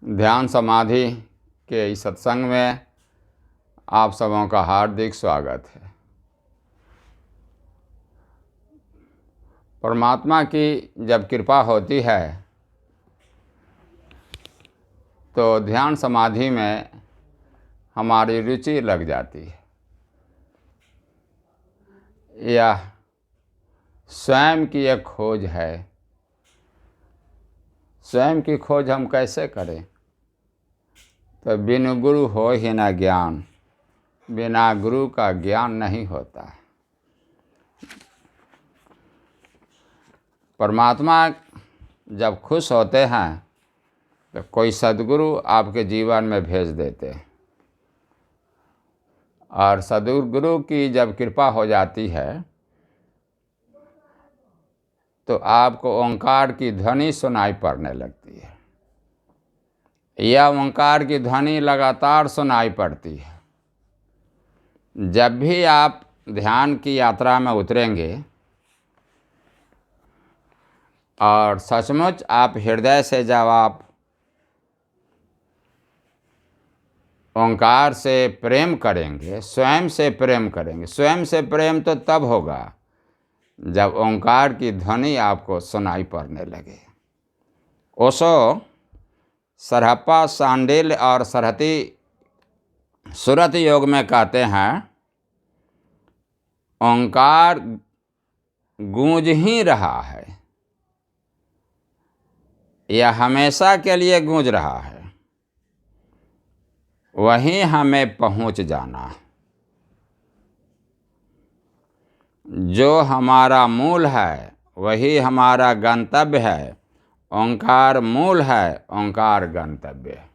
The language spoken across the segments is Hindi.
ध्यान समाधि के इस सत्संग में आप सबों का हार्दिक स्वागत है। परमात्मा की जब कृपा होती है तो ध्यान समाधि में हमारी रुचि लग जाती है। यह स्वयं की एक खोज है। स्वयं की खोज हम कैसे करें? तो बिनु गुरु हो ही न ज्ञान, बिना गुरु का ज्ञान नहीं होता। परमात्मा जब खुश होते हैं तो कोई सद्गुरु आपके जीवन में भेज देते हैं, और सद्गुरु की जब कृपा हो जाती है तो आपको ओंकार की ध्वनि सुनाई पड़ने लगती है। यह ओंकार की ध्वनि लगातार सुनाई पड़ती है। जब भी आप ध्यान की यात्रा में उतरेंगे और सचमुच आप हृदय से जब आप ओंकार से प्रेम करेंगे, स्वयं से प्रेम करेंगे। स्वयं से प्रेम तो तब होगा जब ओंकार की ध्वनि आपको सुनाई पड़ने लगे। ओशो सरहप्पा, सांडिल्य और सरहती सुरत योग में कहते हैं, ओंकार गूंज ही रहा है, यह हमेशा के लिए गूंज रहा है, वहीं हमें पहुंच जाना। जो हमारा मूल है वही हमारा गंतव्य है। ओंकार मूल है, ओंकार गंतव्य है।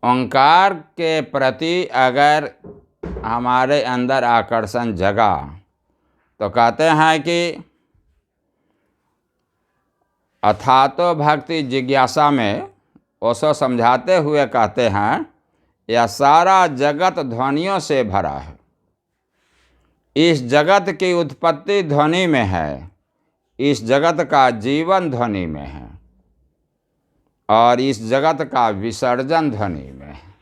ओंकार के प्रति अगर हमारे अंदर आकर्षण जगा तो कहते हैं कि अथातो भक्ति जिज्ञासा में ओशो समझाते हुए कहते हैं, यह सारा जगत ध्वनियों से भरा है। इस जगत की उत्पत्ति ध्वनि में है, इस जगत का जीवन ध्वनि में है, और इस जगत का विसर्जन ध्वनि में है।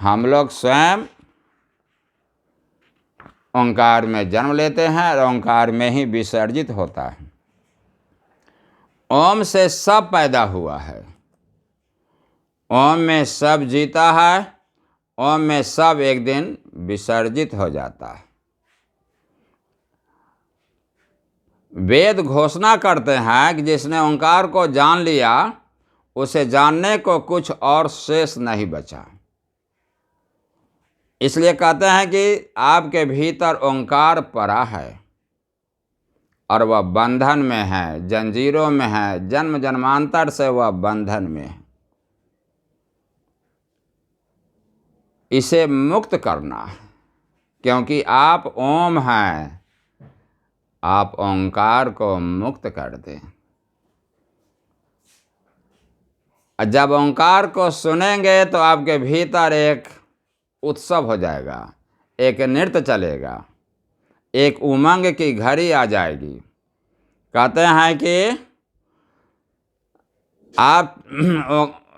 हम लोग स्वयं ओंकार में जन्म लेते हैं और ओंकार में ही विसर्जित होता है। ओम से सब पैदा हुआ है, ओम में सब जीता है, ओम में सब एक दिन विसर्जित हो जाता है। वेद घोषणा करते हैं कि जिसने ओंकार को जान लिया उसे जानने को कुछ और शेष नहीं बचा। इसलिए कहते हैं कि आपके भीतर ओंकार पड़ा है और वह बंधन में है, जंजीरों में है, जन्म जन्मांतर से वह बंधन में है। इसे मुक्त करना है, क्योंकि आप ओम हैं। आप ओंकार को मुक्त कर दें। जब ओंकार को सुनेंगे तो आपके भीतर एक उत्सव हो जाएगा, एक नृत्य चलेगा, एक उमंग की घड़ी आ जाएगी। कहते हैं कि आप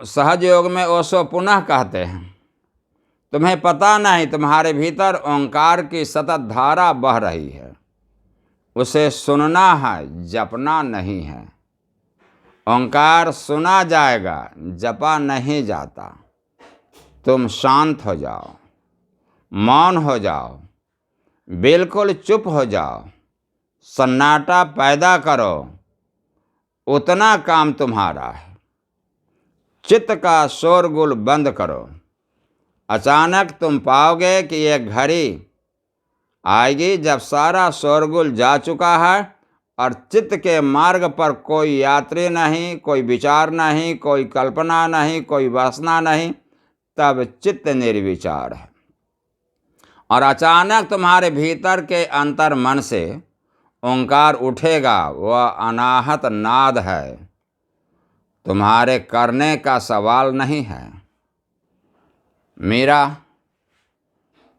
सहज योग में ओशो पुनः कहते हैं, तुम्हें पता नहीं तुम्हारे भीतर ओंकार की सतत धारा बह रही है, उसे सुनना है, जपना नहीं है। ओंकार सुना जाएगा, जपा नहीं जाता। तुम शांत हो जाओ, मौन हो जाओ, बिल्कुल चुप हो जाओ, सन्नाटा पैदा करो, उतना काम तुम्हारा है। चित्त का शोरगुल बंद करो। अचानक तुम पाओगे कि एक घड़ी आएगी जब सारा शोरगुल जा चुका है और चित्त के मार्ग पर कोई यात्री नहीं, कोई विचार नहीं, कोई कल्पना नहीं, कोई वासना नहीं। तब चित्त निर्विचार है और अचानक तुम्हारे भीतर के अंतर मन से ओंकार उठेगा। वह अनाहत नाद है, तुम्हारे करने का सवाल नहीं है। मीरा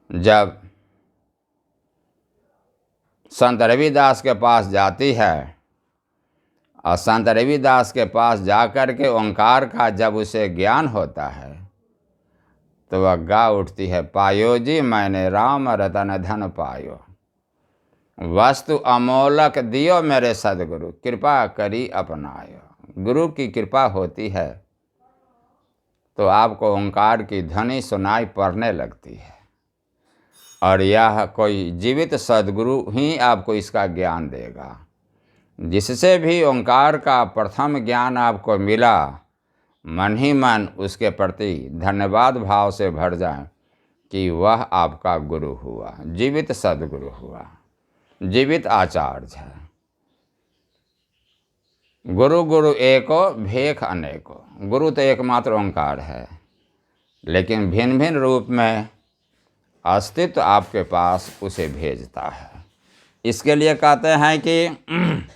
जब संत रविदास के पास जाती है और संत रविदास के पास जाकर के ओंकार का जब उसे ज्ञान होता है तो वह गा उठती है, पायो जी मैंने राम रतन धन पायो, वस्तु अमोलक दियो मेरे सदगुरु, कृपा करी अपनायो। गुरु की कृपा होती है तो आपको ओंकार की ध्वनि सुनाई पड़ने लगती है, और यह कोई जीवित सदगुरु ही आपको इसका ज्ञान देगा। जिससे भी ओंकार का प्रथम ज्ञान आपको मिला, मन ही मन उसके प्रति धन्यवाद भाव से भर जाए कि वह आपका गुरु हुआ, जीवित सदगुरु हुआ, जीवित आचार्य है। गुरु गुरु एको भेख अनेको, गुरु तो एकमात्र ओंकार है, लेकिन भिन्न भिन्न रूप में अस्तित्व आपके पास उसे भेजता है। इसके लिए कहते हैं कि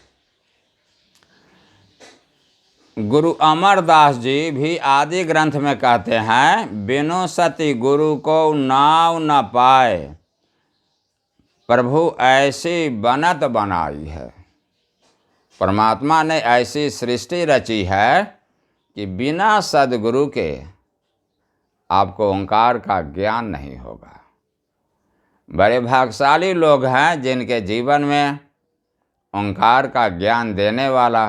गुरु अमरदास जी भी आदि ग्रंथ में कहते हैं, बिनु सति गुरु को नाव न पाए, प्रभु ऐसी बनत बनाई है। परमात्मा ने ऐसी सृष्टि रची है कि बिना सदगुरु के आपको ओंकार का ज्ञान नहीं होगा। बड़े भाग्यशाली लोग हैं जिनके जीवन में ओंकार का ज्ञान देने वाला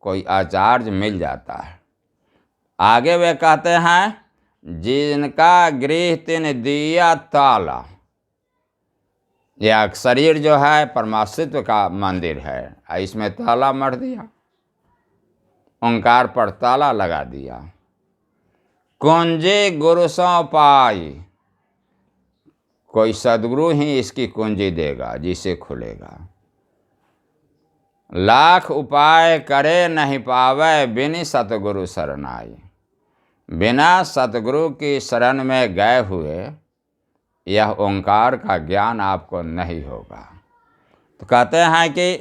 कोई आचार्य मिल जाता है। आगे वे कहते हैं, जिनका गृह तिन दिया ताला, यह शरीर जो है परमास्तित्व का मंदिर है, इसमें ताला मर दिया, ओंकार पर ताला लगा दिया। कुंजी गुरु सौ पाई, कोई सदगुरु ही इसकी कुंजी देगा जिसे खुलेगा। लाख उपाय करे नहीं पावे, बिन सतगुरु शरणाई, बिना सतगुरु की शरण में गए हुए यह ओंकार का ज्ञान आपको नहीं होगा। तो कहते हैं कि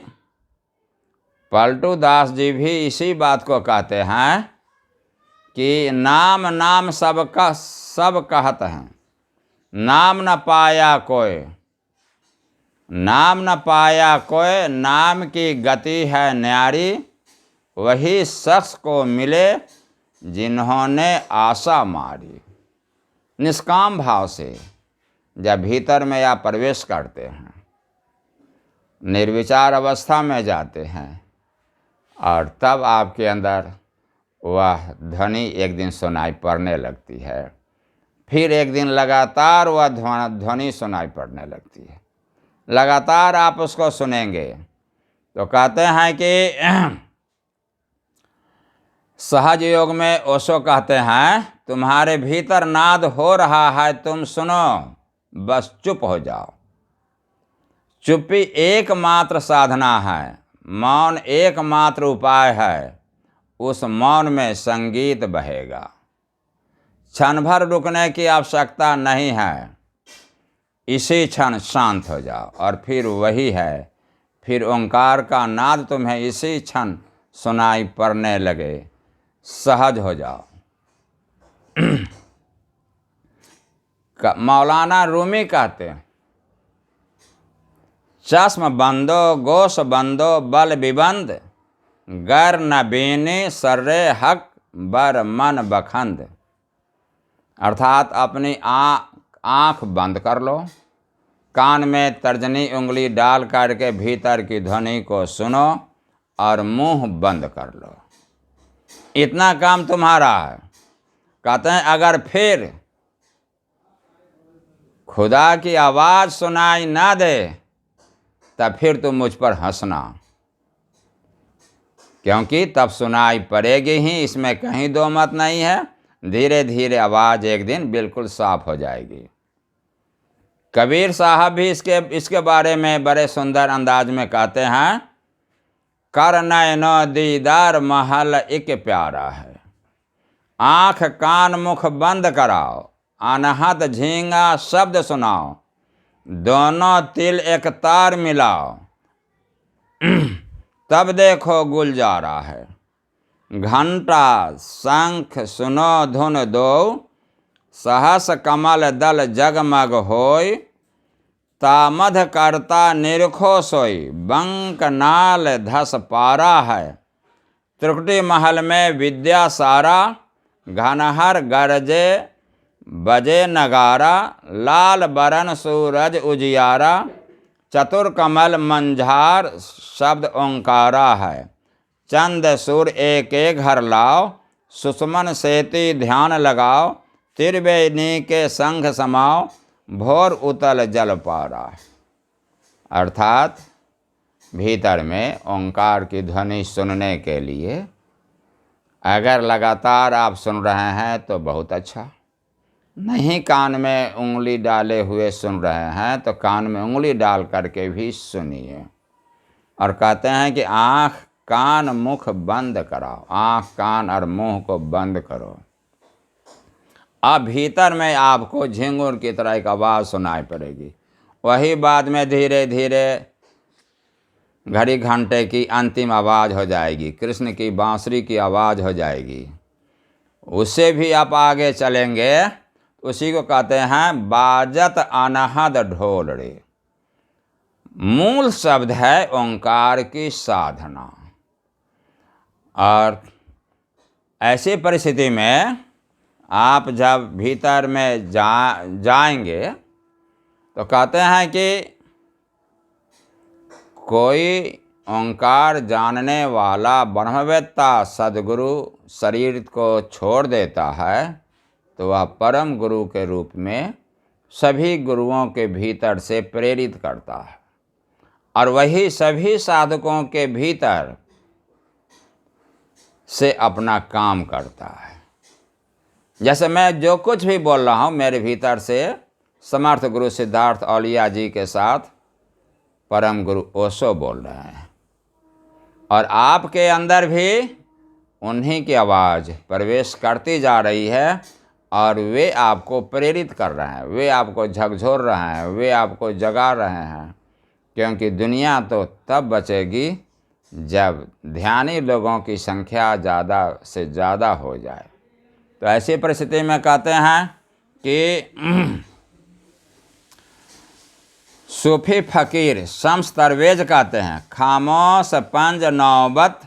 पलटू दास जी भी इसी बात को कहते हैं कि नाम नाम सब कहत हैं, नाम न पाया कोई, नाम न पाया कोई, नाम की गति है न्यारी, वही शख्स को मिले जिन्होंने आशा मारी। निष्काम भाव से जब भीतर में या प्रवेश करते हैं, निर्विचार अवस्था में जाते हैं, और तब आपके अंदर वह ध्वनि एक दिन सुनाई पड़ने लगती है, फिर एक दिन लगातार वह ध्वनि सुनाई पड़ने लगती है, लगातार आप उसको सुनेंगे। तो कहते हैं कि सहज योग में ओशो कहते हैं, तुम्हारे भीतर नाद हो रहा है, तुम सुनो, बस चुप हो जाओ। चुप्पी एकमात्र साधना है, मौन एकमात्र उपाय है, उस मौन में संगीत बहेगा। क्षण भर रुकने की आवश्यकता नहीं है, इसी क्षण शांत हो जाओ, और फिर वही है, फिर ओंकार का नाद तुम्हें इसी क्षण सुनाई पड़ने लगे, सहज हो जाओ। मौलाना रूमी कहते हैं, चश्म बंदो गोश बंदो बल बिबंद, गर न बीनी सर्रे हक बर मन बखंद। अर्थात अपनी आँख बंद कर लो, कान में तर्जनी उंगली डाल करके भीतर की ध्वनि को सुनो, और मुंह बंद कर लो। इतना काम तुम्हारा है। कहते हैं अगर फिर खुदा की आवाज़ सुनाई ना दे तब फिर तुम मुझ पर हंसना, क्योंकि तब सुनाई पड़ेगी ही, इसमें कहीं दो मत नहीं है। धीरे धीरे आवाज़ एक दिन बिल्कुल साफ हो जाएगी। कबीर साहब भी इसके बारे में बड़े सुंदर अंदाज में कहते हैं, कर नैनो दीदार महल एक प्यारा है, आँख कान मुख बंद कराओ, अनहद झींगा शब्द सुनाओ, दोनों तिल एक तार मिलाओ, तब देखो गुलजारा है। घंटा शंख सुनो धुन दो, सहस कमल दल जगमग होय, तामध करता निरखो सोई, बंक नाल धस पारा है, त्रिकुटी महल में विद्या सारा, घनहर गरजे बजे नगारा, लाल बरन सूरज उजियारा, चतुर कमल मंझार शब्द ओंकारा है। चंद सूर एक एक घर लाओ, सुषमन सेति ध्यान लगाओ, त्रिवेणी के संघ समाओ, भोर उतल जल पारा। अर्थात भीतर में ओंकार की ध्वनि सुनने के लिए अगर लगातार आप सुन रहे हैं तो बहुत अच्छा, नहीं कान में उंगली डाले हुए सुन रहे हैं तो कान में उंगली डाल करके भी सुनिए। और कहते हैं कि आँख कान मुख बंद कराओ, आँख कान और मुंह को बंद करो। अब भीतर में आपको झिंगुर की तरह एक आवाज़ सुनाई पड़ेगी। वही बाद में धीरे धीरे घड़ी घंटे की अंतिम आवाज़ हो जाएगी, कृष्ण की बांसुरी की आवाज़ हो जाएगी। उससे भी आप आगे चलेंगे, उसी को कहते हैं बाजत अनहद ढोल रे। मूल शब्द है ओंकार की साधना। और ऐसी परिस्थिति में आप जब भीतर में जाएंगे तो कहते हैं कि कोई ओंकार जानने वाला ब्रह्मवेत्ता सद्गुरु शरीर को छोड़ देता है तो वह परम गुरु के रूप में सभी गुरुओं के भीतर से प्रेरित करता है, और वही सभी साधकों के भीतर से अपना काम करता है। जैसे मैं जो कुछ भी बोल रहा हूँ, मेरे भीतर से समर्थ गुरु सिद्धार्थ औलिया जी के साथ परम गुरु ओशो बोल रहे हैं, और आपके अंदर भी उन्हीं की आवाज़ प्रवेश करती जा रही है, और वे आपको प्रेरित कर रहे हैं, वे आपको झकझोर रहे हैं, वे आपको जगा रहे हैं। क्योंकि दुनिया तो तब बचेगी जब ध्यानी लोगों की संख्या ज़्यादा से ज़्यादा हो जाए। तो ऐसी परिस्थिति में कहते हैं कि सूफी फकीर शम्स दरवेज कहते हैं, खामोश पंज नौबत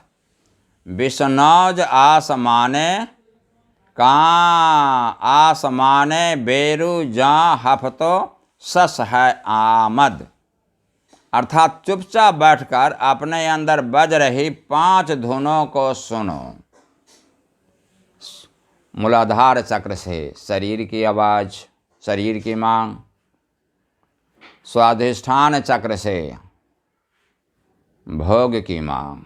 बिश्नौज आसमाने, कहाँ आसमाने बेरू जहाँ हफ्तो सस है आमद। अर्थात चुपचाप बैठकर अपने अंदर बज रही 5 धुनों को सुनो। मूलाधार चक्र से शरीर की आवाज़, शरीर की मांग, स्वाधिष्ठान चक्र से भोग की मांग,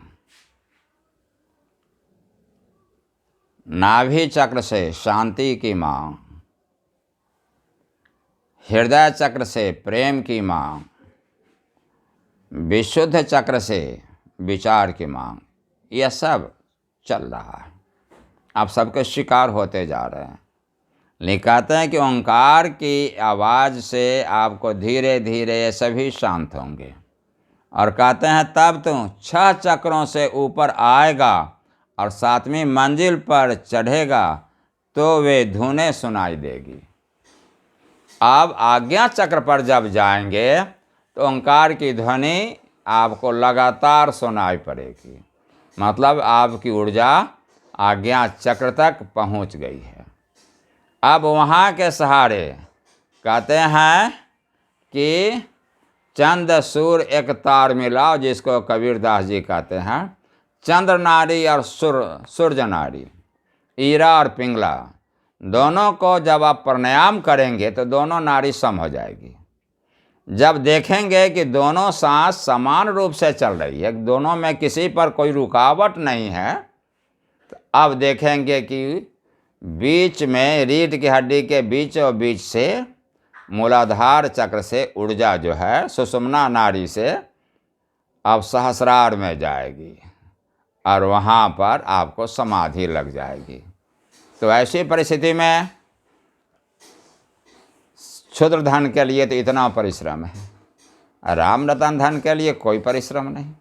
नाभि चक्र से शांति की मांग, हृदय चक्र से प्रेम की मांग, विशुद्ध चक्र से विचार की मांग, यह सब चल रहा है। आप सबके शिकार होते जा रहे हैं। लेकिन कहते हैं कि ओंकार की आवाज़ से आपको धीरे धीरे ये सभी शांत होंगे, और कहते हैं तब तुम 6 चक्रों से ऊपर आएगा और 7वीं मंजिल पर चढ़ेगा तो वे धुनें सुनाई देगी। अब आज्ञा चक्र पर जब जाएंगे तो ओंकार की ध्वनि आपको लगातार सुनाई पड़ेगी, मतलब आपकी ऊर्जा आज्ञा चक्र तक पहुंच गई है। अब वहाँ के सहारे कहते हैं कि चंद सूर एक तार मिलाओ, जिसको कबीरदास जी कहते हैं चंद्र नारी और सूर्य नारी, ईरा और पिंगला, दोनों को जब आप प्राणायाम करेंगे तो दोनों नारी सम हो जाएगी। जब देखेंगे कि दोनों सांस समान रूप से चल रही है, दोनों में किसी पर कोई रुकावट नहीं है, तो अब देखेंगे कि बीच में रीढ़ की हड्डी के बीचों बीच से मूलाधार चक्र से ऊर्जा जो है सुषुम्ना नाड़ी से अब सहस्रार में जाएगी, और वहाँ पर आपको समाधि लग जाएगी। तो ऐसी परिस्थिति में क्षुद्र धन के लिए तो इतना परिश्रम है, राम रतन धन के लिए कोई परिश्रम नहीं।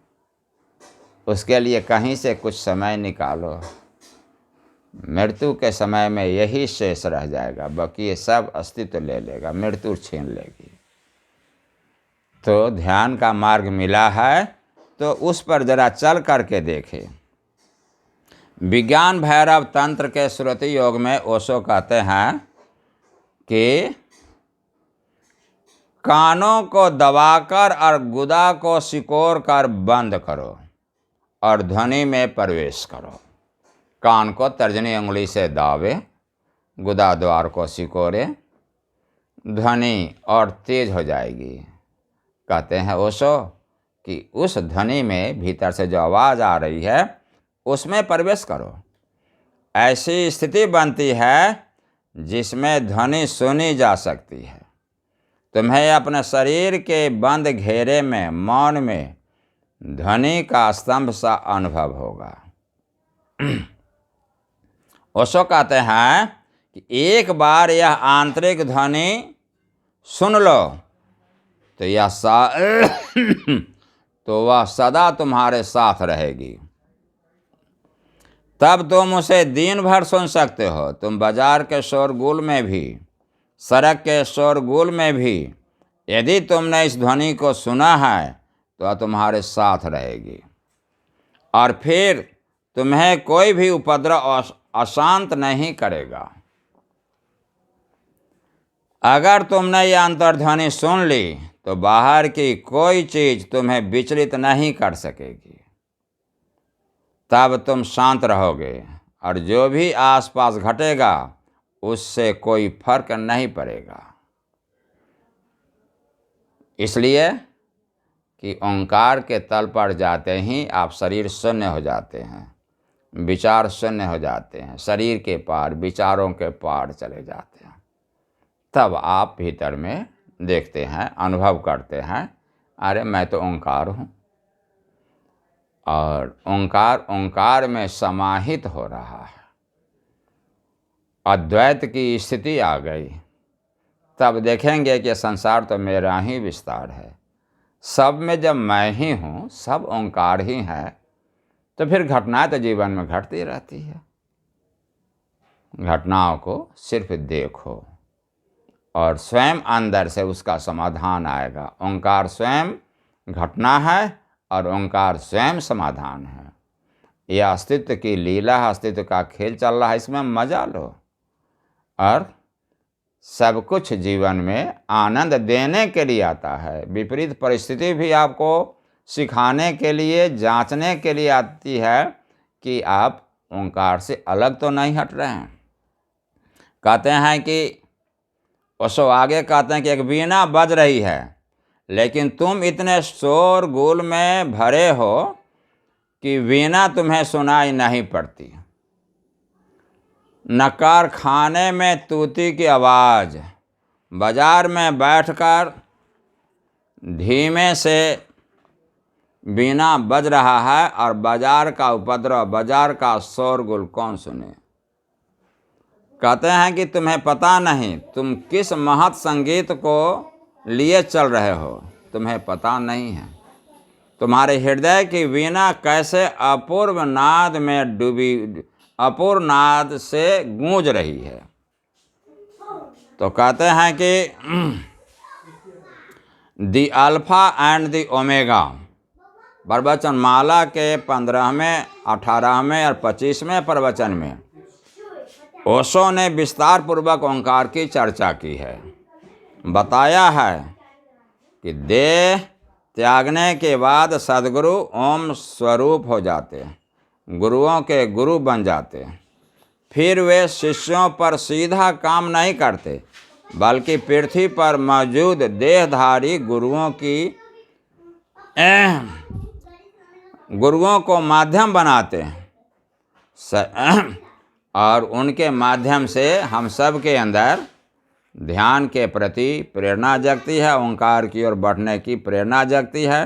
उसके लिए कहीं से कुछ समय निकालो, मृत्यु के समय में यही शेष रह जाएगा, बाकी ये सब अस्तित्व ले लेगा, मृत्यु छीन लेगी। तो ध्यान का मार्ग मिला है तो उस पर जरा चल करके देखें। विज्ञान भैरव तंत्र के श्रुति योग में ओशो कहते हैं कि कानों को दबाकर और गुदा को सिकोड़ कर बंद करो और ध्वनि में प्रवेश करो। कान को तर्जनी उंगली से दावे, गुदा द्वार को सिकोड़े, ध्वनि और तेज हो जाएगी। कहते हैं ओशो कि उस ध्वनि में भीतर से जो आवाज़ आ रही है उसमें प्रवेश करो। ऐसी स्थिति बनती है जिसमें ध्वनि सुनी जा सकती है। तुम्हें अपने शरीर के बंद घेरे में, मौन में ध्वनि का स्तंभ सा अनुभव होगा। ओशो कहते हैं कि एक बार यह आंतरिक ध्वनि सुन लो तो वह सदा तुम्हारे साथ रहेगी। तब तुम उसे दिन भर सुन सकते हो। तुम बाजार के शोरगुल में भी, सड़क के शोरगुल में भी यदि तुमने इस ध्वनि को सुना है तो वह तुम्हारे साथ रहेगी और फिर तुम्हें कोई भी उपद्रव अशांत नहीं करेगा। अगर तुमने यह अंतर्ध्वनि सुन ली तो बाहर की कोई चीज़ तुम्हें विचलित नहीं कर सकेगी। तब तुम शांत रहोगे और जो भी आसपास घटेगा उससे कोई फर्क नहीं पड़ेगा। इसलिए कि ओंकार के तल पर जाते ही आप शरीर शून्य हो जाते हैं, विचार शून्य हो जाते हैं, शरीर के पार, विचारों के पार चले जाते हैं। तब आप भीतर में देखते हैं, अनुभव करते हैं, अरे मैं तो ओंकार हूँ और ओंकार में समाहित हो रहा है। अद्वैत की स्थिति आ गई। तब देखेंगे कि संसार तो मेरा ही विस्तार है। सब में जब मैं ही हूँ, सब ओंकार ही है, तो फिर घटनाएं तो जीवन में घटती रहती है। घटनाओं को सिर्फ देखो और स्वयं अंदर से उसका समाधान आएगा। ओंकार स्वयं घटना है और ओंकार स्वयं समाधान है। यह अस्तित्व की लीला है, अस्तित्व का खेल चल रहा है, इसमें मजा लो। और सब कुछ जीवन में आनंद देने के लिए आता है। विपरीत परिस्थिति भी आपको सिखाने के लिए, जांचने के लिए आती है कि आप ओंकार से अलग तो नहीं हट रहे हैं। कहते हैं कि ओशो आगे कहते हैं कि एक वीणा बज रही है, लेकिन तुम इतने शोरगुल में भरे हो कि वीणा तुम्हें सुनाई नहीं पड़ती। न कारखाने में तूती की आवाज़, बाजार में बैठकर धीमे से वीणा बज रहा है और बाजार का उपद्रव, बाजार का शोरगुल कौन सुने। कहते हैं कि तुम्हें पता नहीं तुम किस महत् संगीत को लिए चल रहे हो, तुम्हें पता नहीं है। तुम्हारे हृदय की वीणा कैसे अपूर्व नाद में डूबी, अपूर्व नाद से गूंज रही है। तो कहते हैं कि दी अल्फा एंड दी ओमेगा, प्रवचन माला के 15वें, 18वें और 25वें प्रवचन में ओशो ने विस्तार पूर्वक ओंकार की चर्चा की है। बताया है कि देह त्यागने के बाद सद्गुरु ओम स्वरूप हो जाते, गुरुओं के गुरु बन जाते। फिर वे शिष्यों पर सीधा काम नहीं करते, बल्कि पृथ्वी पर मौजूद देहधारी गुरुओं को माध्यम बनाते हैं और उनके माध्यम से हम सब के अंदर ध्यान के प्रति प्रेरणा जगती है, ओंकार की ओर बढ़ने की प्रेरणा जगती है।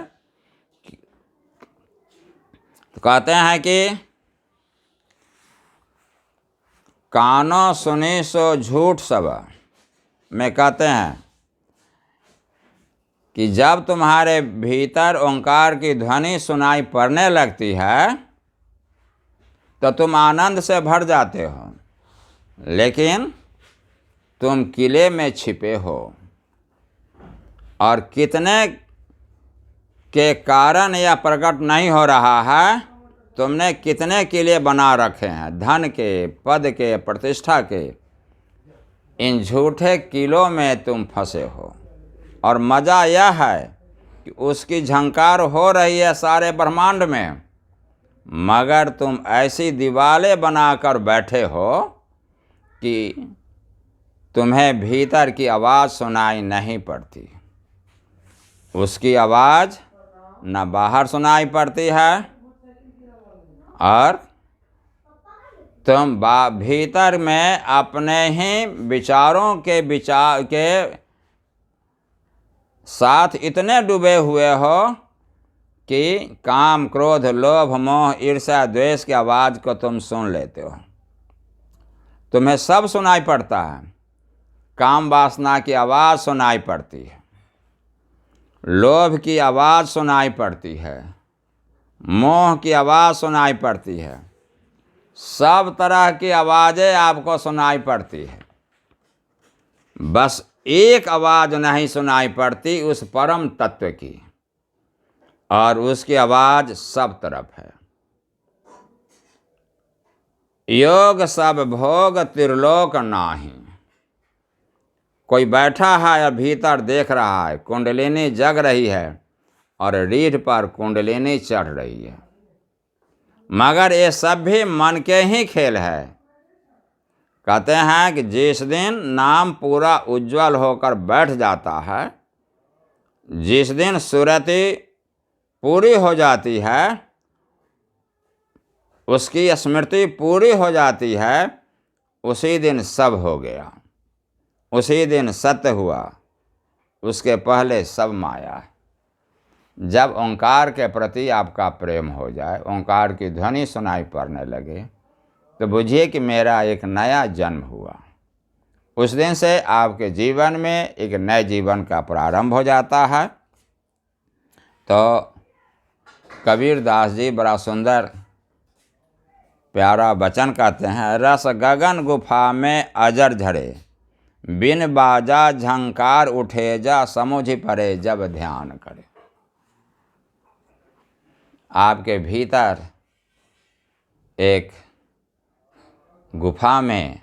तो कहते हैं कि कानों सुनी सो झूठ सब में कहते हैं कि जब तुम्हारे भीतर ओंकार की ध्वनि सुनाई पड़ने लगती है तो तुम आनंद से भर जाते हो, लेकिन तुम किले में छिपे हो और कितने के कारण यह प्रकट नहीं हो रहा है तुमने कितने किले बना रखे हैं, धन के, पद के, प्रतिष्ठा के। इन झूठे किलों में तुम फंसे हो। और मज़ा यह है कि उसकी झंकार हो रही है सारे ब्रह्मांड में, मगर तुम ऐसी दीवारें बनाकर बैठे हो कि तुम्हें भीतर की आवाज़ सुनाई नहीं पड़ती। उसकी आवाज़ न बाहर सुनाई पड़ती है, और तुम भीतर में अपने ही विचारों के साथ इतने डूबे हुए हो कि काम, क्रोध, लोभ, मोह, ईर्ष्या, द्वेष की आवाज़ को तुम सुन लेते हो। तुम्हें सब सुनाई पड़ता है। काम वासना की आवाज़ सुनाई पड़ती है, लोभ की आवाज़ सुनाई पड़ती है, मोह की आवाज़ सुनाई पड़ती है, सब तरह की आवाज़ें आपको सुनाई पड़ती है। बस एक आवाज़ नहीं सुनाई पड़ती, उस परम तत्व की, और उसकी आवाज़ सब तरफ है। योग सब भोग त्रिलोक नाही। कोई बैठा है और भीतर देख रहा है, कुंडलिनी जग रही है और रीढ़ पर कुंडलिनी चढ़ रही है, मगर ये सब भी मन के ही खेल है। कहते हैं कि जिस दिन नाम पूरा उज्जवल होकर बैठ जाता है, जिस दिन सुरति पूरी हो जाती है, उसकी स्मृति पूरी हो जाती है, उसी दिन सब हो गया, उसी दिन सत्य हुआ। उसके पहले सब माया है। जब ओंकार के प्रति आपका प्रेम हो जाए, ओंकार की ध्वनि सुनाई पड़ने लगे, तो बुझिए कि मेरा एक नया जन्म हुआ। उस दिन से आपके जीवन में एक नए जीवन का प्रारंभ हो जाता है। तो कबीर दास जी बड़ा सुंदर प्यारा वचन कहते हैं, रस गगन गुफा में अजर झरे, बिन बाजा झंकार उठे जा, समुझ परे जब ध्यान करे। आपके भीतर एक गुफा में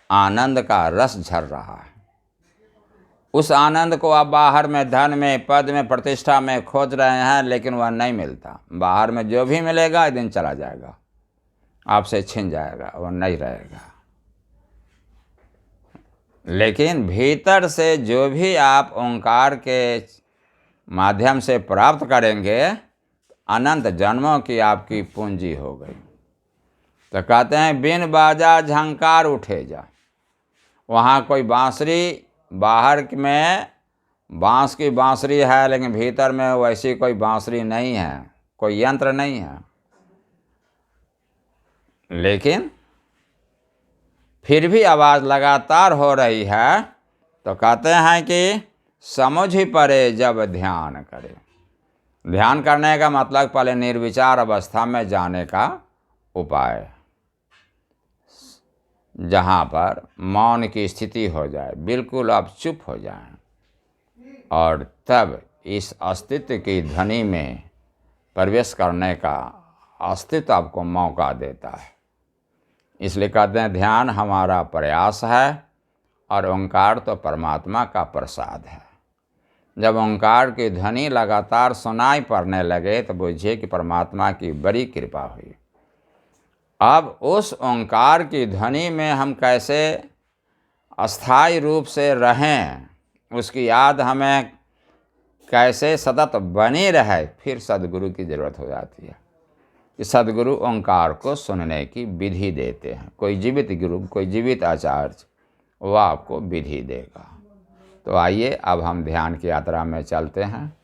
आनंद का रस झर रहा है। उस आनंद को आप बाहर में, धन में, पद में, प्रतिष्ठा में खोज रहे हैं, लेकिन वह नहीं मिलता। बाहर में जो भी मिलेगा एक दिन चला जाएगा, आपसे छिन जाएगा, वह नहीं रहेगा। लेकिन भीतर से जो भी आप ओंकार के माध्यम से प्राप्त करेंगे, अनंत जन्मों की आपकी पूंजी हो गई। तो कहते हैं बिन बाजा झंकार उठे जा। वहाँ कोई बांसुरी, बाहर में बांस की बांसुरी है, लेकिन भीतर में वैसी कोई बांसुरी नहीं है, कोई यंत्र नहीं है। लेकिन फिर भी आवाज़ लगातार हो रही है। तो कहते हैं कि समझ ही पड़े जब ध्यान करे। ध्यान करने का मतलब पहले निर्विचार अवस्था में जाने का उपाय, जहाँ पर मौन की स्थिति हो जाए, बिल्कुल आप चुप हो जाएं, और तब इस अस्तित्व की ध्वनि में प्रवेश करने का अस्तित्व आपको मौका देता है। इसलिए कहते हैं ध्यान हमारा प्रयास है, और ओंकार तो परमात्मा का प्रसाद है। जब ओंकार की ध्वनि लगातार सुनाई पड़ने लगे, तो बुझिए कि परमात्मा की बड़ी कृपा हुई। अब उस ओंकार की ध्वनि में हम कैसे अस्थायी रूप से रहें, उसकी याद हमें कैसे सतत बनी रहे, फिर सद्गुरु की ज़रूरत हो जाती है। कि सद्गुरु ओंकार को सुनने की विधि देते हैं। कोई जीवित गुरु, कोई जीवित आचार्य, वो आपको विधि देगा। तो आइए अब हम ध्यान की यात्रा में चलते हैं।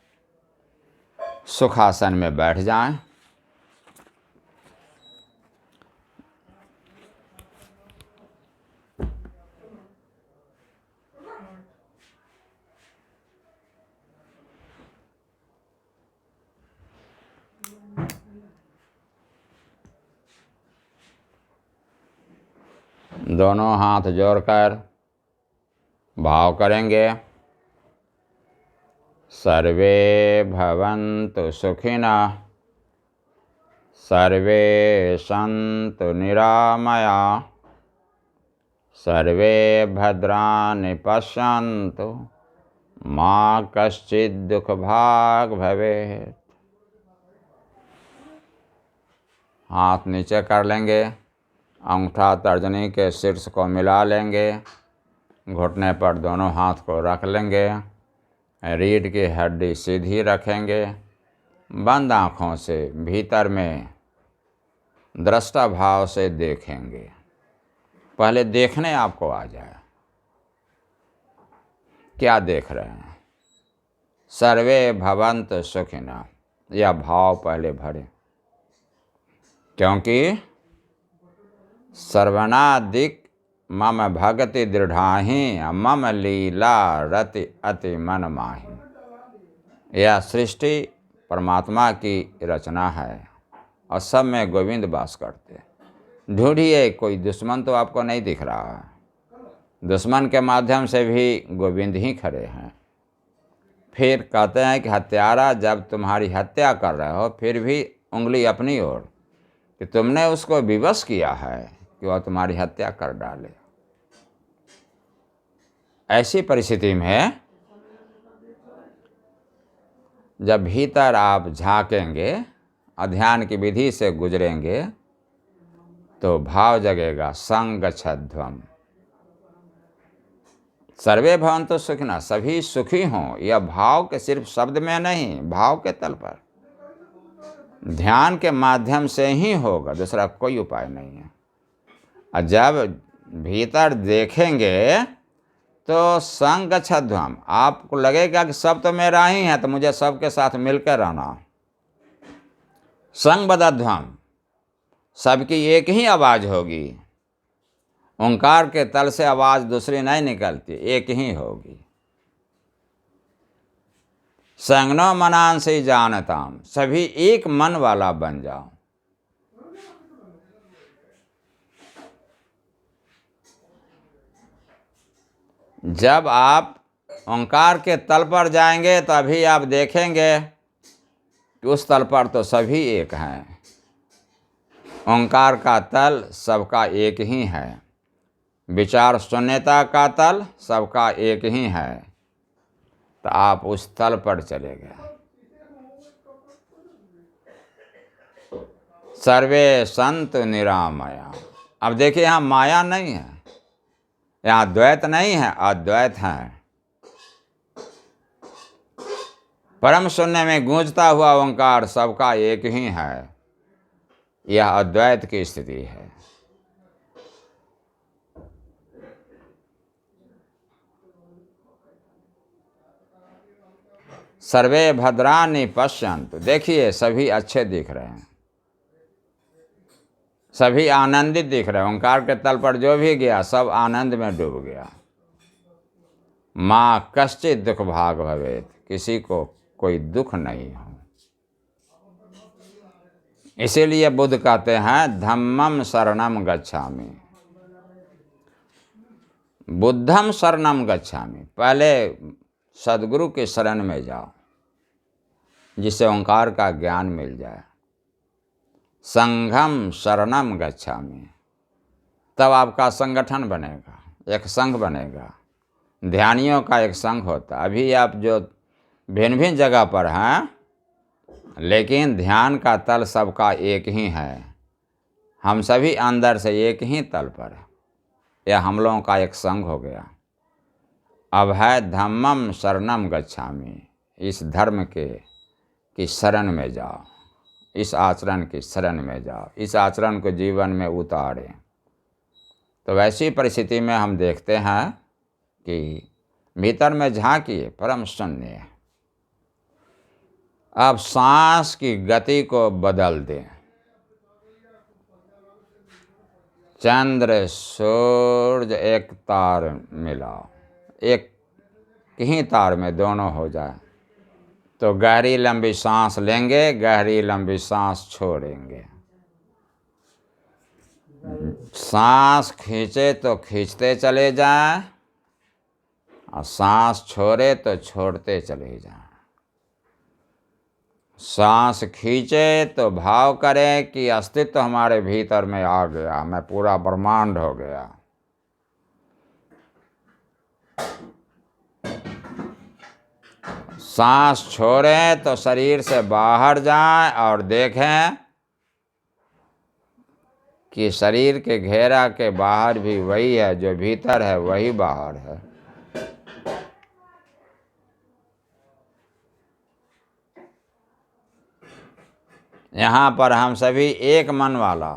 सुखासन में बैठ जाएं। दोनों हाथ जोड़कर भाव करेंगे, सर्वे भवन्तु सुखिनः, सर्वे सन्तु निरामया, सर्वे भद्राणि पश्यन्तु, मा कश्चित् दुःखभाग् भवेत्। हाथ नीचे कर लेंगे, अंगूठा तर्जनी के शीर्ष को मिला लेंगे, घुटने पर दोनों हाथ को रख लेंगे, रीढ़ की हड्डी सीधी रखेंगे, बंद आँखों से भीतर में दृष्टा भाव से देखेंगे। पहले देखने आपको आ जाए, क्या देख रहे हैं? सर्वे भवन्तु सुखिनः, यह भाव पहले भरे, क्योंकि सर्वनादिक मम भगति दृढ़ाहि, मम लीला रति अति मन माहि। यह सृष्टि परमात्मा की रचना है और सब में गोविंद वास करते। ढूंढिए, कोई दुश्मन तो आपको नहीं दिख रहा है, दुश्मन के माध्यम से भी गोविंद ही खड़े हैं। फिर कहते हैं कि हत्यारा जब तुम्हारी हत्या कर रहे हो फिर भी उंगली अपनी ओर, कि तुमने उसको विवश किया है कि वह तुम्हारी हत्या कर डाले। ऐसी परिस्थिति में जब भीतर आप झांकेंगे, ध्यान की विधि से गुजरेंगे, तो भाव जगेगा संगच्छध्वम्, सर्वे भवन्तु सुखिनः, सभी सुखी हों। यह भाव के सिर्फ शब्द में नहीं, भाव के तल पर ध्यान के माध्यम से ही होगा, दूसरा कोई उपाय नहीं है। और जब भीतर देखेंगे तो संगच्छध्वम्, आपको लगेगा कि सब तो मेरा ही है, तो मुझे सबके साथ मिलकर रहना। संगबद्धध्वम्, सबकी एक ही आवाज़ होगी, ओंकार के तल से आवाज़ दूसरी नहीं निकलती, एक ही होगी। संगनो मनांसि जानताम, सभी एक मन वाला बन जाओ। जब आप ओंकार के तल पर जाएंगे तो अभी आप देखेंगे कि उस तल पर तो सभी एक हैं। ओंकार का तल सबका एक ही है, विचार शून्यता का तल सबका एक ही है, तो आप उस तल पर चले गए। सर्वे सन्तु निरामया। अब देखिए, यहाँ माया नहीं है, यहाँ द्वैत नहीं है, अद्वैत है। परम शून्य में गूंजता हुआ ओंकार सबका एक ही है, यह अद्वैत की स्थिति है। सर्वे भद्राणि पश्यन्तु, देखिए सभी अच्छे दिख रहे हैं, सभी आनंदित दिख रहे हैं। ओंकार के तल पर जो भी गया सब आनंद में डूब गया। माँ कश्चित् दुःख भाग भवेत्, किसी को कोई दुख नहीं हो। इसीलिए बुद्ध कहते हैं धम्मं शरणं गच्छामि, बुद्धं शरणं गच्छामि। पहले सद्गुरु के शरण में जाओ, जिससे ओंकार का ज्ञान मिल जाए। संघम शरणम गच्छामि, तब आपका संगठन बनेगा, एक संघ बनेगा, ध्यानियों का एक संघ होता। अभी आप जो भिन्न भिन्न जगह पर हैं, लेकिन ध्यान का तल सबका एक ही है, हम सभी अंदर से एक ही तल पर है। यह हम लोगों का एक संघ हो गया। अब है धम्मं शरणं गच्छामि, इस धर्म की शरण में जाओ, इस आचरण की शरण में जाओ, इस आचरण को जीवन में उतारें। तो वैसी परिस्थिति में हम देखते हैं कि भीतर में झांकिए, परम शून्य है। अब सांस की गति को बदल दें। चंद्र सूर्य एक तार मिलाओ, एक ही तार में दोनों हो जाए। तो गहरी लंबी सांस लेंगे, गहरी लंबी सांस छोड़ेंगे। सांस खींचे तो खींचते चले जाएं, और सांस छोड़े तो छोड़ते चले जाएं। सांस खींचे तो भाव करें कि अस्तित्व हमारे भीतर में आ गया, मैं पूरा ब्रह्मांड हो गया। सांस छोड़ें तो शरीर से बाहर जाएं और देखें कि शरीर के घेरा के बाहर भी वही है, जो भीतर है वही बाहर है। यहाँ पर हम सभी एक मन वाला,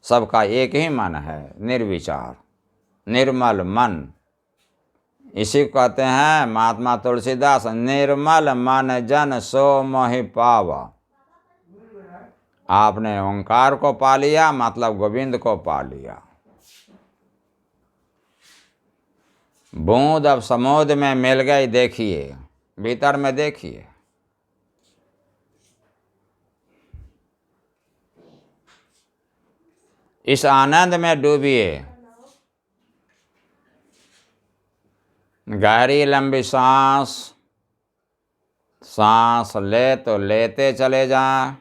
सबका एक ही मन है, निर्विचार, निर्मल मन। इसी को कहते हैं महात्मा तुलसीदास, निर्मल मन जन सो मोहि पावा। आपने ओंकार को पा लिया, मतलब गोविंद को पा लिया। बूंद अब समुद्र में मिल गई, देखिए भीतर में देखिए। इस आनंद में डूबिए। गहरी लंबी सांस, सांस ले तो लेते चले जाएं,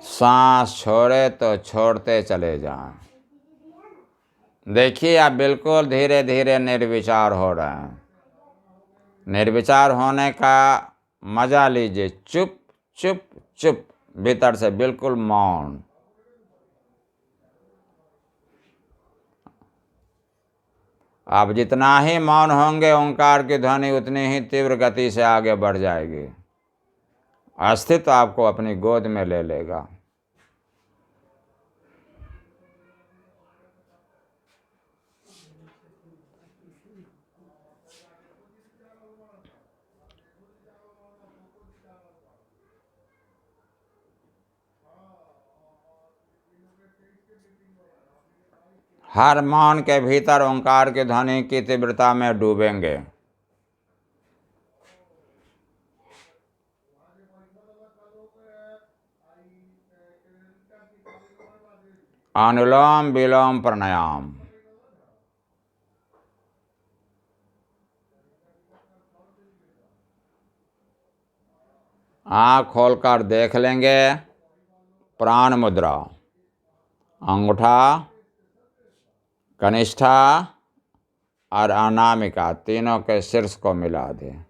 सांस छोड़े तो छोड़ते चले जाएं। देखिए आप बिल्कुल धीरे धीरे निर्विचार हो रहे हैं। निर्विचार होने का मजा लीजिए। चुप चुप चुप, भीतर से बिल्कुल मौन। आप जितना ही मौन होंगे, ओंकार की ध्वनि उतनी ही तीव्र गति से आगे बढ़ जाएगी। अस्तित्व आपको अपनी गोद में ले लेगा। हर मौन के भीतर ओंकार की ध्वनि की तीव्रता में डूबेंगे। अनुलोम विलोम प्राणायाम। आँख खोलकर देख लेंगे। प्राण मुद्रा, अंगूठा, कनिष्ठा और अनामिका तीनों के शीर्ष को मिला दें।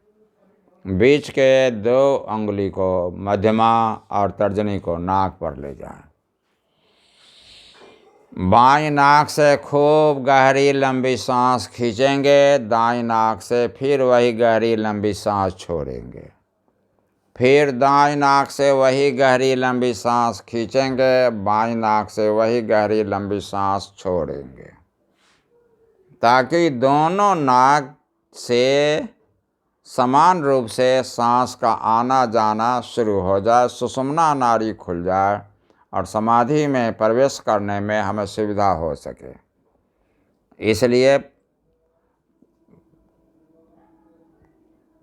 बीच के 2 अंगुली को, मध्यमा और तर्जनी को नाक पर ले जाएं। बाईं नाक से खूब गहरी लंबी सांस खींचेंगे, दाईं नाक से फिर वही गहरी लंबी सांस छोड़ेंगे। फिर दाईं नाक से वही गहरी लंबी सांस खींचेंगे, बाईं नाक से वही गहरी लंबी सांस छोड़ेंगे, ताकि दोनों नाक से समान रूप से सांस का आना जाना शुरू हो जाए, सुषुम्ना नाड़ी खुल जाए और समाधि में प्रवेश करने में हमें सुविधा हो सके। इसलिए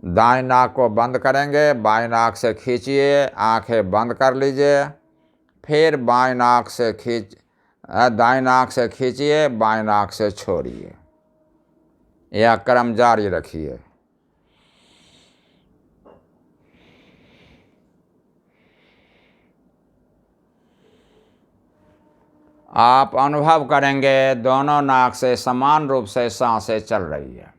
दाईं नाक को बंद करेंगे, बाईं नाक से खींचिए, आंखें बंद कर लीजिए। फिर दाईं नाक से खींचिए, बाईं नाक से छोड़िए। यह क्रम जारी रखिए। आप अनुभव करेंगे दोनों नाक से समान रूप से सांसें चल रही है।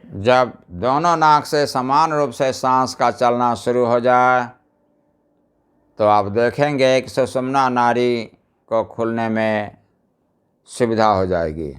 जब दोनों नाक से समान रूप से सांस का चलना शुरू हो जाए तो आप देखेंगे कि सुषुम्ना नाड़ी को खुलने में सुविधा हो जाएगी।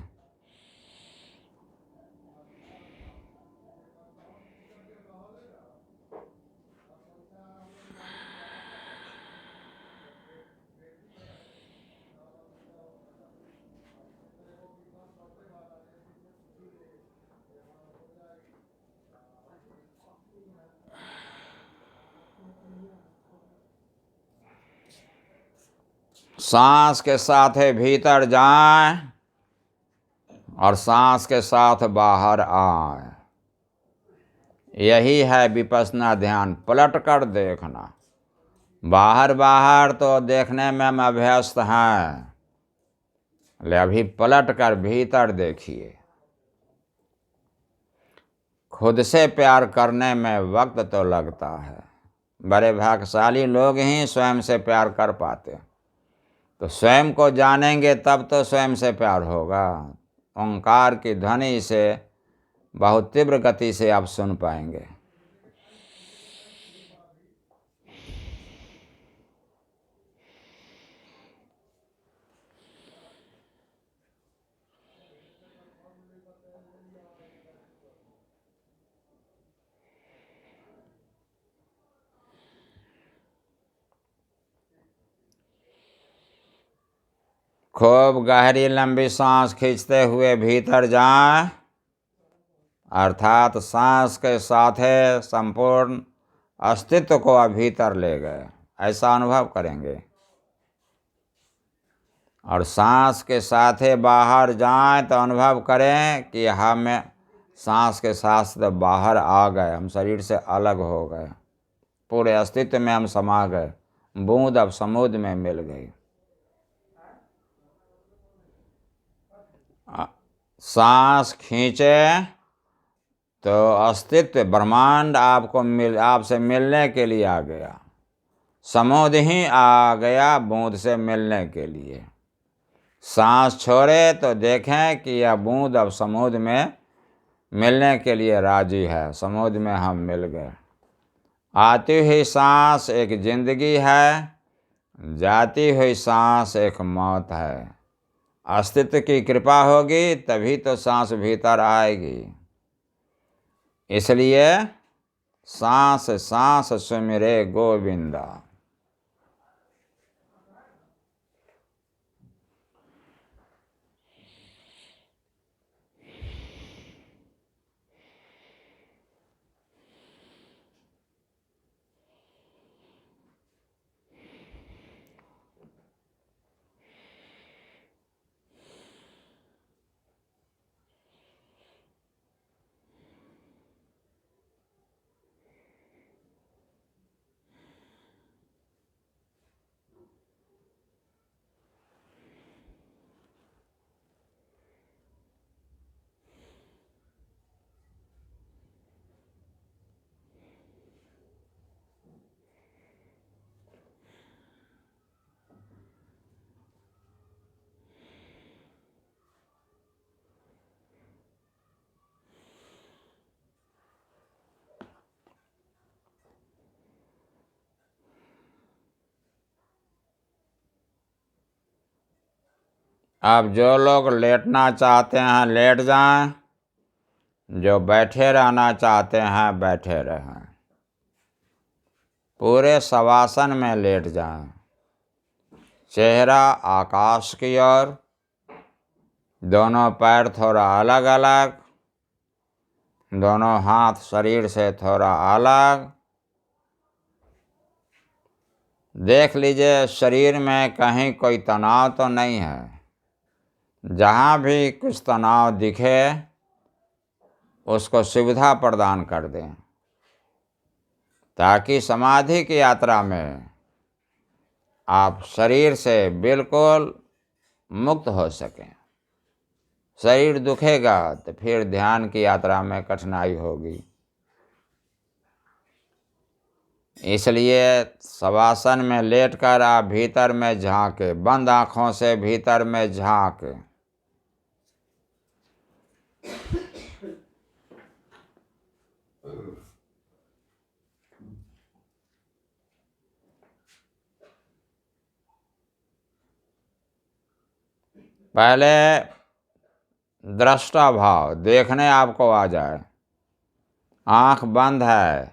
सांस के साथ ही भीतर जाएं और सांस के साथ बाहर आए। यही है विपश्यना ध्यान, पलट कर देखना। बाहर बाहर तो देखने में हम अभ्यस्त हैं, ले अभी पलट कर भीतर देखिए। खुद से प्यार करने में वक्त तो लगता है, बड़े भाग्यशाली लोग ही स्वयं से प्यार कर पाते। तो स्वयं को जानेंगे तब तो स्वयं से प्यार होगा। ओंकार की ध्वनि से बहुत तीव्र गति से आप सुन पाएंगे। खूब गहरी लंबी सांस खींचते हुए भीतर जाएं, अर्थात सांस के साथ संपूर्ण अस्तित्व को आप भीतर ले गए, ऐसा अनुभव करेंगे। और सांस के साथ बाहर जाएं तो अनुभव करें कि हम सांस के साथ बाहर आ गए, हम शरीर से अलग हो गए, पूरे अस्तित्व में हम समा गए, बूंद अब समुद्र में मिल गई। सांस खींचे तो अस्तित्व ब्रह्मांड आपसे मिलने के लिए आ गया, समुद्र ही आ गया बूंद से मिलने के लिए। सांस छोड़े तो देखें कि यह बूंद अब समुद्र में मिलने के लिए राजी है, समुद्र में हम मिल गए। आती हुई सांस एक जिंदगी है, जाती हुई सांस एक मौत है। अस्तित्व की कृपा होगी तभी तो सांस भीतर आएगी। इसलिए सांस सांस सुमिरे गोविंदा। अब जो लोग लेटना चाहते हैं लेट जाएं, जो बैठे रहना चाहते हैं बैठे रहें। पूरे शवासन में लेट जाएं, चेहरा आकाश की ओर, दोनों पैर थोड़ा अलग अलग, दोनों हाथ शरीर से थोड़ा अलग। देख लीजिए शरीर में कहीं कोई तनाव तो नहीं है। जहाँ भी कुछ तनाव दिखे उसको सुविधा प्रदान कर दें, ताकि समाधि की यात्रा में आप शरीर से बिल्कुल मुक्त हो सकें। शरीर दुखेगा तो फिर ध्यान की यात्रा में कठिनाई होगी। इसलिए शवासन में लेटकर आप भीतर में झांके, बंद आँखों से भीतर में झांके। पहले दृष्टा भाव, देखने आपको आ जाए। आँख बंद है,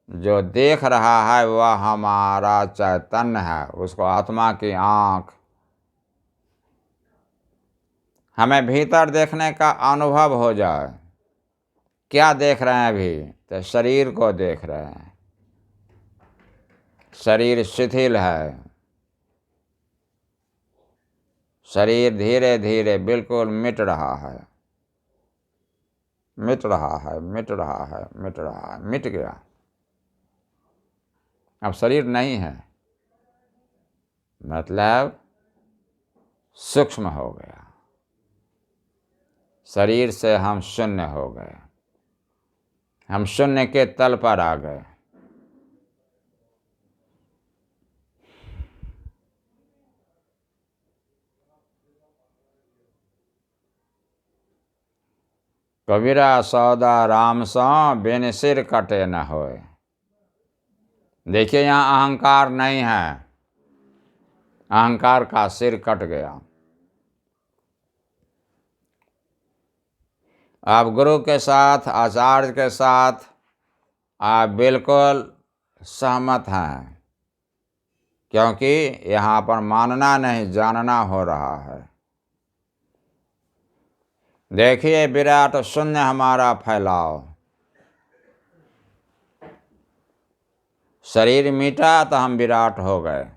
जो देख रहा है वह हमारा चैतन्य है, उसको आत्मा की आँख। हमें भीतर देखने का अनुभव हो जाए। क्या देख रहे हैं अभी? तो शरीर को देख रहे हैं। शरीर शिथिल है, शरीर धीरे धीरे बिल्कुल मिट रहा है, मिट रहा है, मिट रहा है, मिट रहा है, मिट गया। अब शरीर नहीं है, मतलब सूक्ष्म हो गया, शरीर से हम शून्य हो गए, हम शून्य के तल पर आ गए। कबीरा सौदा राम सौ बिन सिर कटे न होए। देखिए यहाँ अहंकार नहीं है, अहंकार का सिर कट गया। आप गुरु के साथ, आचार्य के साथ आप बिल्कुल सहमत हैं, क्योंकि यहाँ पर मानना नहीं जानना हो रहा है। देखिए विराट शून्य हमारा फैलाव। शरीर मिटा तो हम विराट हो गए।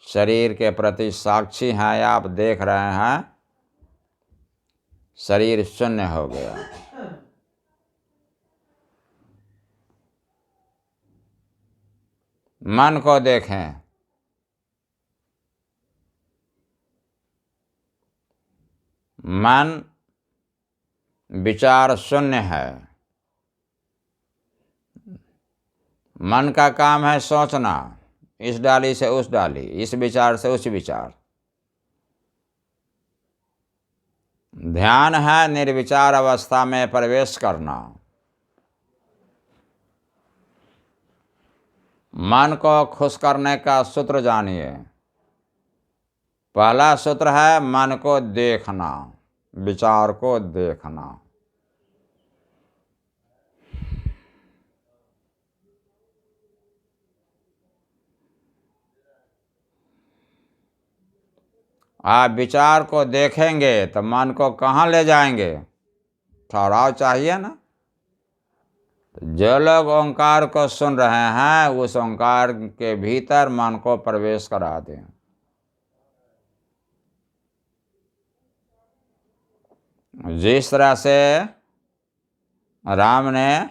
शरीर के प्रति साक्षी हैं, आप देख रहे हैं, शरीर शून्य हो गया। मन को देखें, मन विचार शून्य है। मन का काम है सोचना, इस डाली से उस डाली, इस विचार से उस विचार। ध्यान है निर्विचार अवस्था में प्रवेश करना। मन को खुश करने का सूत्र जानिए। पहला सूत्र है मन को देखना, विचार को देखना। आप विचार को देखेंगे तो मन को कहाँ ले जाएंगे? ठहराव चाहिए ना। जो लोग ओंकार को सुन रहे हैं, उस ओंकार के भीतर मन को प्रवेश करा दें। जिस तरह से राम ने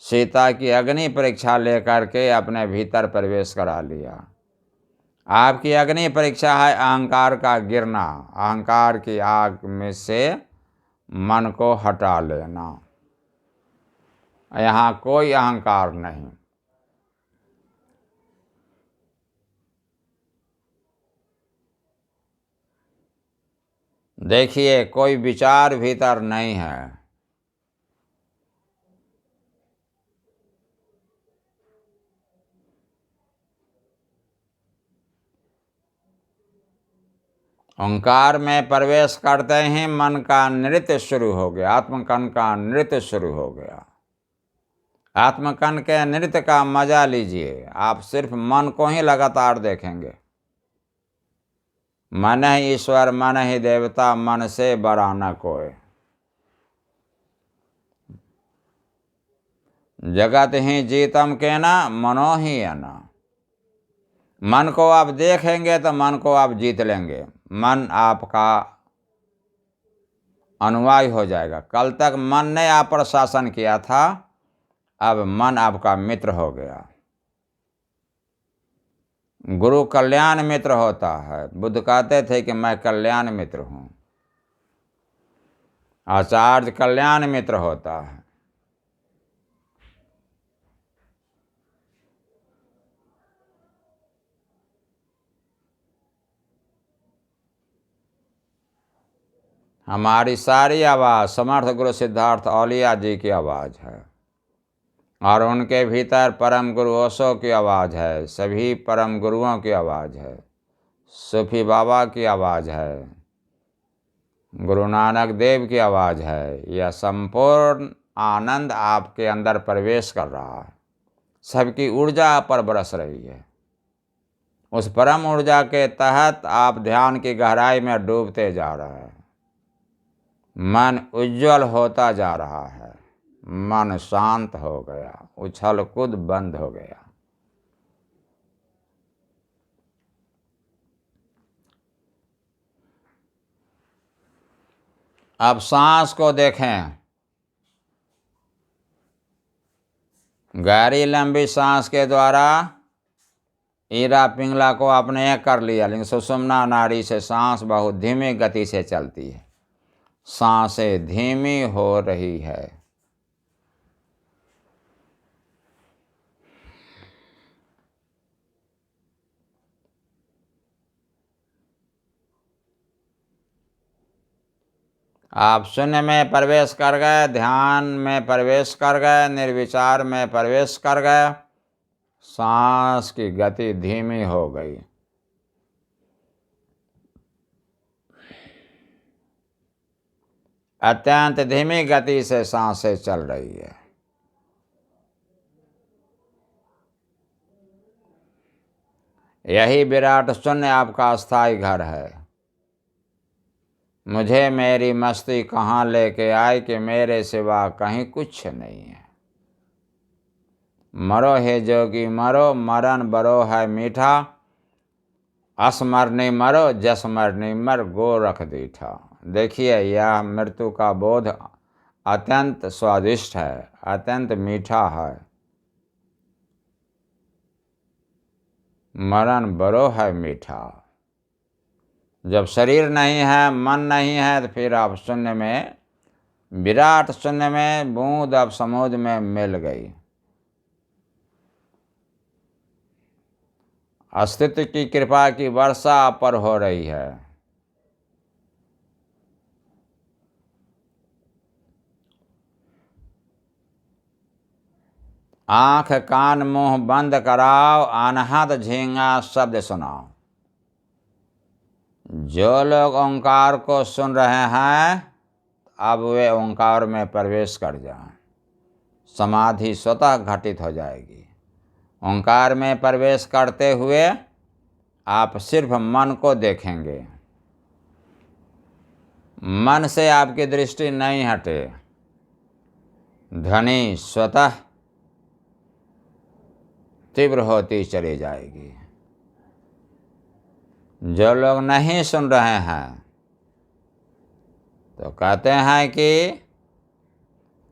सीता की अग्नि परीक्षा लेकर के अपने भीतर प्रवेश करा लिया, आपकी अग्नि परीक्षा है अहंकार का गिरना, अहंकार की आग में से मन को हटा लेना। यहाँ कोई अहंकार नहीं। देखिए कोई विचार भीतर नहीं है। ओंकार में प्रवेश करते ही मन का नृत्य शुरू हो गया, आत्मकन का नृत्य शुरू हो गया। आत्मकन के नृत्य का मजा लीजिए। आप सिर्फ मन को ही लगातार देखेंगे। मन ही ईश्वर, मन ही देवता, मन से बड़ा न कोई। जगत ही जीतम के ना मनो ही अना। मन को आप देखेंगे तो मन को आप जीत लेंगे। मन आपका अनुयायी हो जाएगा। कल तक मन ने आप पर शासन किया था, अब मन आपका मित्र हो गया। गुरु कल्याण मित्र होता है। बुद्ध कहते थे कि मैं कल्याण मित्र हूँ। आचार्य कल्याण मित्र होता है। हमारी सारी आवाज़ समर्थ गुरु सिद्धार्थ औलिया जी की आवाज़ है, और उनके भीतर परम गुरु ओशो की आवाज़ है, सभी परम गुरुओं की आवाज़ है, सूफी बाबा की आवाज़ है, गुरु नानक देव की आवाज़ है। यह संपूर्ण आनंद आपके अंदर प्रवेश कर रहा है। सबकी ऊर्जा आप पर बरस रही है। उस परम ऊर्जा के तहत आप ध्यान की गहराई में डूबते जा रहे हैं। मन उज्जवल होता जा रहा है। मन शांत हो गया, उछल कूद बंद हो गया। अब सांस को देखें। गहरी लंबी सांस के द्वारा ईरा पिंगला को आपने एक कर लिया, लेकिन सुषुम्ना नाड़ी से सांस बहुत धीमी गति से चलती है। सांसें धीमी हो रही है। आप शून्य में प्रवेश कर गए, ध्यान में प्रवेश कर गए, निर्विचार में प्रवेश कर गए। सांस की गति धीमी हो गई। अत्यंत धीमी गति से सांसें चल रही है। यही विराट शून्य आपका अस्थायी घर है। मुझे मेरी मस्ती कहाँ लेके आई कि मेरे सिवा कहीं कुछ नहीं है। मरो हे जोगी मरो, मरण बरो है मीठा। असमरनी मरो, जसमरनी मर, गोरख दीठा। देखिए, यह मृत्यु का बोध अत्यंत स्वादिष्ट है, अत्यंत मीठा है। मरण बरो है मीठा। जब शरीर नहीं है, मन नहीं है, तो फिर आप शून्य में, विराट शून्य में बूंद अब समुद्र में मिल गई। अस्तित्व की कृपा की वर्षा आप पर हो रही है। आंख कान मुंह बंद कराओ, अनहद झींगा शब्द सुनाओ। जो लोग ओंकार को सुन रहे हैं, अब वे ओंकार में प्रवेश कर जाएं। समाधि स्वतः घटित हो जाएगी। ओंकार में प्रवेश करते हुए आप सिर्फ मन को देखेंगे। मन से आपकी दृष्टि नहीं हटे। ध्वनि स्वतः तीव्र होती चली जाएगी। जो लोग नहीं सुन रहे हैं, तो कहते हैं कि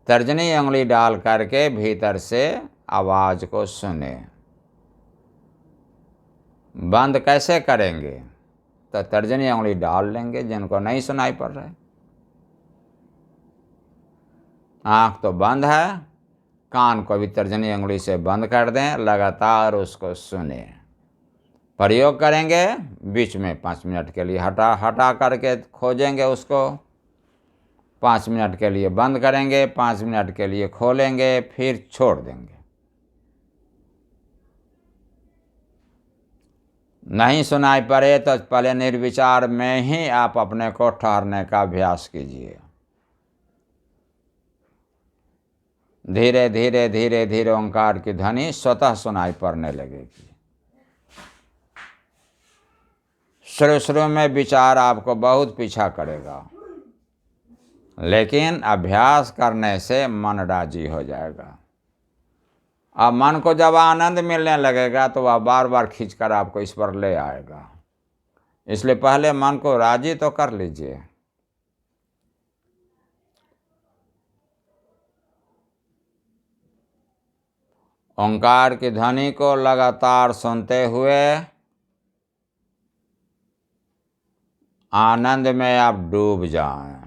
तर्जनी उंगली डाल करके भीतर से आवाज को सुने। बंद कैसे करेंगे? तो तर्जनी उंगली डाल लेंगे जिनको नहीं सुनाई पड़ रहा है। आंख तो बंद है, कान को भी तर्जनी उंगली से बंद कर दें, लगातार उसको सुने। प्रयोग करेंगे, बीच में 5 मिनट के लिए हटा करके खोजेंगे उसको। 5 मिनट के लिए बंद करेंगे, 5 मिनट के लिए खोलेंगे, फिर छोड़ देंगे। नहीं सुनाई पड़े तो पहले निर्विचार में ही आप अपने को ठहरने का अभ्यास कीजिए। धीरे धीरे धीरे धीरे ओंकार की ध्वनि स्वतः सुनाई पड़ने लगेगी। शुरू में विचार आपको बहुत पीछा करेगा, लेकिन अभ्यास करने से मन राजी हो जाएगा। अब मन को जब आनंद मिलने लगेगा तो वह बार बार खींचकर आपको इस पर ले आएगा। इसलिए पहले मन को राजी तो कर लीजिए। ओंकार की ध्वनि को लगातार सुनते हुए आनंद में आप डूब जाएं।